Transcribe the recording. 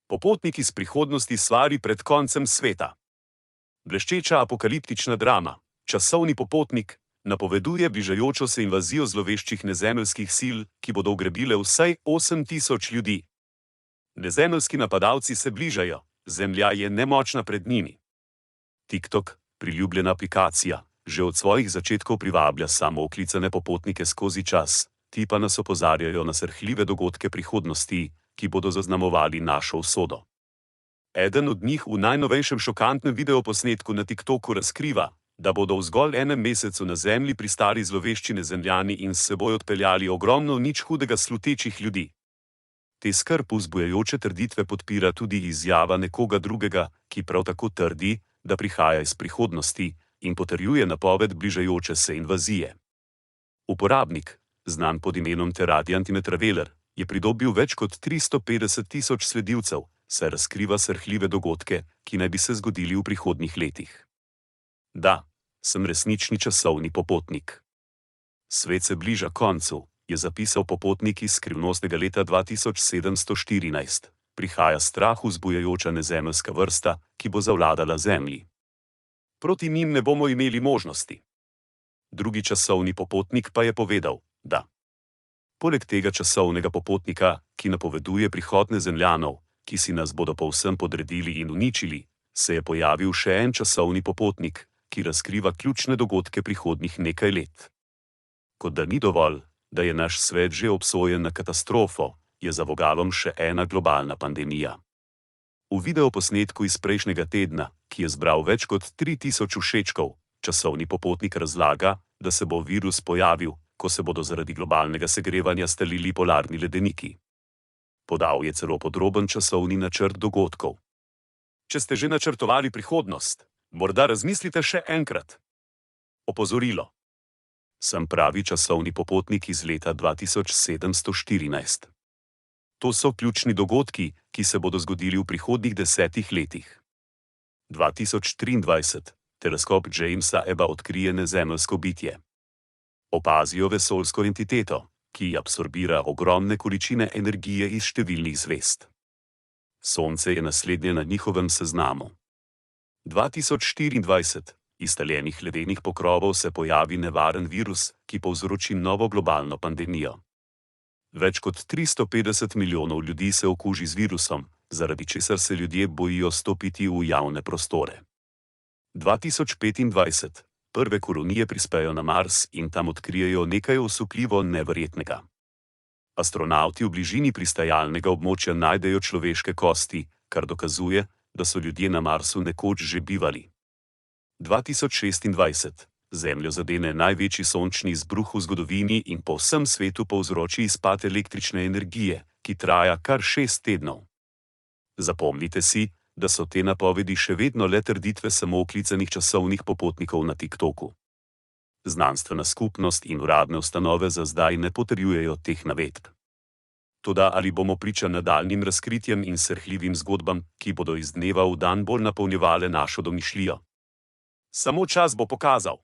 Popotnik iz prihodnosti svari pred koncem sveta. Bleščeča apokaliptična drama, časovni popotnik, napoveduje bližajočo se invazijo zloveščih nezemeljskih sil, ki bodo ugrabile vsaj 8000 ljudi. Nezemeljski napadalci se bližajo, Zemlja je nemočna pred njimi. TikTok, priljubljena aplikacija, že od svojih začetkov privablja samooklicane popotnike skozi čas, ti pa nas opozarjajo na srhljive dogodke prihodnosti, ki bodo zaznamovali našo usodo. Eden od njih v najnovejšem šokantnem videoposnetku na TikToku razkriva, da bodo v zgolj enem mesecu na Zemlji pristali zlovešči Nezemljani in s seboj odpeljali ogromno nič hudega slutečih ljudi. Te skrb vzbujajoče trditve podpira tudi izjava nekoga drugega, ki prav tako trdi, da prihaja iz prihodnosti in potrjuje napoved bližajoče se invazije. Uporabnik, znan pod imenom TheRadiant, je pridobil več kot 350 000 sledilcev, saj razkriva srhljive dogodke, ki naj bi se zgodili v prihodnjih letih. Da, sem resnični časovni popotnik. Svet se bliža koncu, je zapisal popotnik iz skrivnostnega leta 2714. Prihaja strah vzbujajoča nezemeljska vrsta, ki bo zavladala Zemlji. Proti njim ne bomo imeli možnosti. Drugi časovni popotnik pa je povedal, da poleg tega časovnega popotnika, ki napoveduje prihod Nezemljanov, ki si nas bodo povsem podredili in uničili, se je pojavil še en časovni popotnik, ki razkriva ključne dogodke prihodnjih nekaj let. Kot da ni dovolj, da je naš svet že obsojen na katastrofo, je za vogalom še ena globalna pandemija. V videoposnetku iz prejšnjega tedna, ki je zbral več kot 3000 všečkov, časovni popotnik razlaga, da se bo virus pojavil, ko se bodo zaradi globalnega segrevanja stalili polarni ledeniki. Podal je celo podroben časovni načrt dogodkov. Če ste že načrtovali prihodnost, morda razmislite še enkrat. Opozorilo. Sem pravi časovni popotnik iz leta 2714. To so ključni dogodki, ki se bodo zgodili v prihodnjih 10 letih. 2023. Teleskop Jamesa Webba odkrije nezemeljsko bitje. Opazijo vesoljsko entiteto, ki absorbira ogromne količine energije iz številnih zvezd. Sonce je naslednje na njihovem seznamu. 2024. Iz taljenih ledenih pokrovov se pojavi nevaren virus, ki povzroči novo globalno pandemijo. Več kot 350 milijonov ljudi se okuži z virusom, zaradi česar se ljudje bojijo stopiti v javne prostore. 2025. Prve kolonije prispejo na Mars in tam odkrijejo nekaj osupljivo neverjetnega. Astronavti v bližini pristajalnega območja najdejo človeške kosti, kar dokazuje, da so ljudje na Marsu nekoč že bivali. 2026. Zemljo zadene največji sončni izbruh v zgodovini in po vsem svetu povzroči izpad električne energije, ki traja kar 6 tednov. Zapomnite si, da so te napovedi še vedno le trditve samooklicanih časovnih popotnikov na TikToku. Znanstvena skupnost in uradne ustanove za zdaj ne potrjujejo teh navedb. Toda ali bomo priča nadaljnjim razkritjem in srhljivim zgodbam, ki bodo iz dneva v dan bolj napolnjevale našo domišljijo? Samo čas bo pokazal.